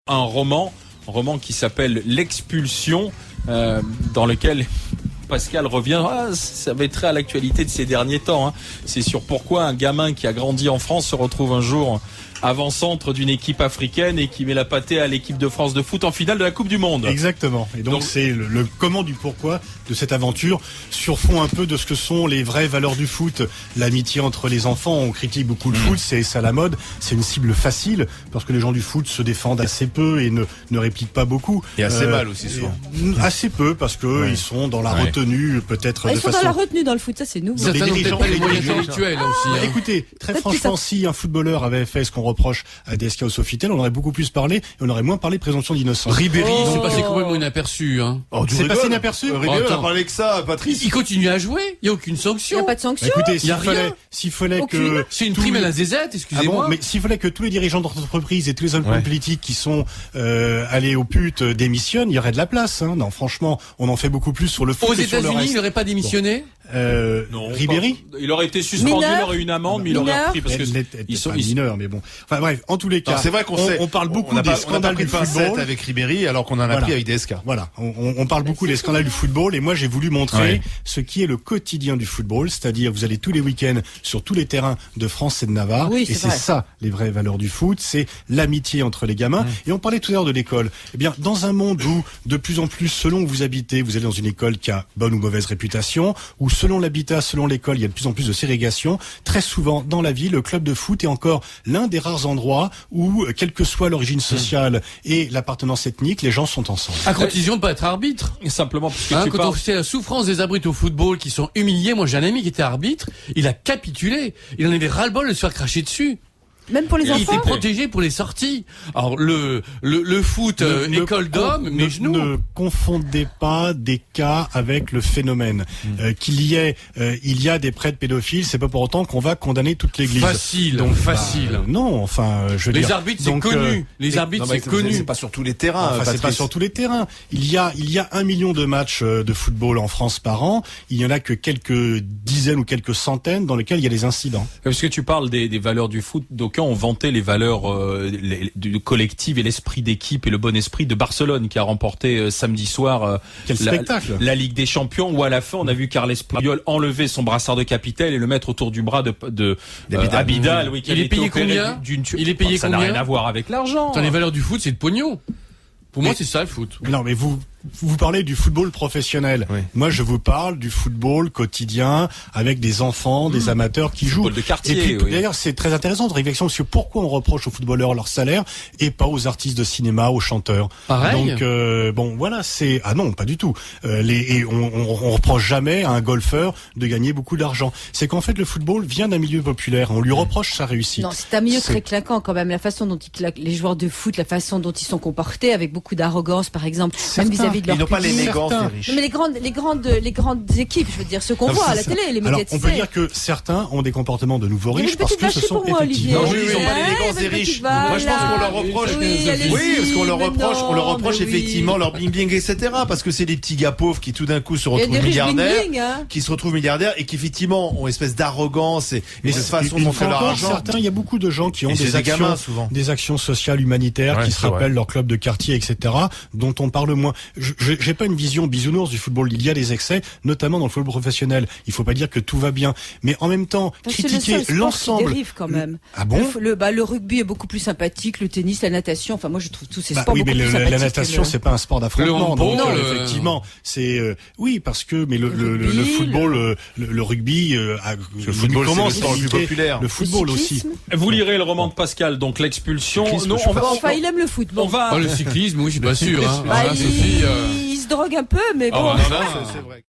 Un roman qui s'appelle L'Expulsion, dans lequel Pascal revient. Ça va être très à l'actualité de ces derniers temps. C'est sur pourquoi un gamin qui a grandi en France se retrouve un jour avant-centre d'une équipe africaine et qui met la pâtée à l'équipe de France de foot en finale de la Coupe du Monde. Exactement. Et donc c'est le comment du pourquoi de cette aventure sur fond un peu de ce que sont les vraies valeurs du foot. L'amitié entre les enfants, on critique beaucoup le foot, c'est ça la mode, c'est une cible facile parce que les gens du foot se défendent assez peu et ne répliquent pas beaucoup. Et assez mal aussi souvent. Assez peu parce que ils sont dans la retenue peut-être de ils sont façon... dans la retenue dans le foot, ça c'est nouveau. Les dirigeants, pas les moyens habituels aussi. Écoutez, très franchement, si un footballeur avait fait ce qu'on reproche à DSK ou Sofitel, on aurait beaucoup plus parlé et on aurait moins parlé de présomption d'innocence. Ribéry, c'est passé complètement inaperçu. C'est passé inaperçu. Ribéry, on a parlé que ça, Patrice. Il continue à jouer, il n'y a aucune sanction. Il n'y a pas de sanction. Écoutez, s'il fallait Aucune. que... C'est une prime à la zézette, excusez-moi. Mais s'il fallait que tous les dirigeants d'entreprise et tous les hommes politiques qui sont allés aux putes démissionnent, il y aurait de la place. Non, franchement, on en fait beaucoup plus sur le foot Aux et sur le États-Unis, reste. il n'aurait pas démissionné. Non, Ribéry, il aurait été suspendu, il aurait eu une amende, mais il aurait repris parce que ils sont mineurs, mais bon. Enfin bref, en tous les cas, c'est vrai on parle beaucoup des scandales du football avec Ribéry, alors qu'on en a pris avec DSK. Voilà, on parle beaucoup des scandales du football, et moi j'ai voulu montrer ce qui est le quotidien du football, c'est-à-dire vous allez tous les week-ends sur tous les terrains de France et de Navarre, et c'est ça les vraies valeurs du foot, c'est l'amitié entre les gamins. Et on parlait tout à l'heure de l'école. Eh bien, dans un monde où de plus en plus, selon où vous habitez, vous allez dans une école qui a bonne ou mauvaise réputation, ou selon l'habitat, selon l'école, il y a de plus en plus de ségrégation. Très souvent, dans la vie, le club de foot est encore l'un des rares endroits où, quelle que soit l'origine sociale et l'appartenance ethnique, les gens sont ensemble. À condition de ne pas être arbitre. Simplement parce que Quand on fait la souffrance des arbitres au football qui sont humiliés, moi j'ai un ami qui était arbitre, il a capitulé. Il en avait ras-le-bol de se faire cracher dessus. Même pour les enfants. Il était protégé pour les sorties. Alors le foot, école d'hommes, mes genoux. Ne confondez pas des cas avec le phénomène. Il y a des prêtres pédophiles, c'est pas pour autant qu'on va condamner toute l'Église. Facile. Non, enfin, je veux dire. Les arbitres, c'est connu. Les arbitres, c'est connu. C'est pas sur tous les terrains. Enfin, c'est pas sur tous les terrains. Il y a 1 million de matchs de football en France par an. Il y en a que quelques dizaines ou quelques centaines dans lesquels il y a des incidents. Parce que tu parles des valeurs du foot, donc ont vanté les valeurs du collectif et l'esprit d'équipe et le bon esprit de Barcelone qui a remporté samedi soir la Ligue des Champions, où à la fin on a vu Carles Puyol enlever son brassard de capitaine et le mettre autour du bras de Abidal. Il est payé combien? Ça n'a rien à voir avec l'argent. Les valeurs du foot, c'est le pognon. Pour moi, c'est ça le foot. Non, mais vous parlez du football professionnel. Moi, je vous parle du football quotidien avec des enfants, des amateurs qui jouent. Football de quartier. Et puis, d'ailleurs, c'est très intéressant de réflexion sur pourquoi on reproche aux footballeurs leur salaire et pas aux artistes de cinéma, aux chanteurs. Pareil. Donc, bon, voilà, non, pas du tout. On reproche jamais à un golfeur de gagner beaucoup d'argent. C'est qu'en fait, le football vient d'un milieu populaire. On lui reproche sa réussite. Non, c'est un milieu très claquant quand même. La façon dont ils claquent les joueurs de foot, la façon dont ils sont comportés, avec beaucoup d'arrogance, par exemple, même vis-à-vis de leur Ils n'ont pas public. l'élégance des riches. Non, mais les grandes équipes, je veux dire, ceux qu'on voit à la télé, les Alors, médiatisés. on peut dire que certains ont des comportements de nouveaux riches parce que ce sont pour moi, effectivement... Olivier. Non, ils n'ont pas l'élégance des riches. Moi, je pense qu'on leur reproche. Parce qu'on leur reproche effectivement leur bling bling, etc. Parce que c'est des petits gars pauvres qui tout d'un coup se retrouvent milliardaires, et qui effectivement ont une espèce d'arrogance et cette façon de montrer leur argent. Il y a beaucoup de gens qui ont des actions sociales humanitaires, qui se rappellent leur club de quartier, etc., dont on parle moins. J'ai pas une vision bisounours du football. Il y a des excès, notamment dans le football professionnel. Il faut pas dire que tout va bien, mais en même temps, critiquer l'ensemble. Dérive quand même. Ah bon? Le rugby est beaucoup plus sympathique, le tennis, la natation. Enfin, moi, je trouve tous ces sports beaucoup plus sympathiques. La natation, c'est pas un sport d'affrontement. Non, effectivement, c'est parce que le football, le rugby, le football, c'est le sport le plus populaire. Le football aussi. Vous lirez le roman de Pascal, donc L'Expulsion. Enfin, il aime le foot. Le cyclisme, oui, je suis pas sûr. Il se drogue un peu, mais bon. C'est vrai.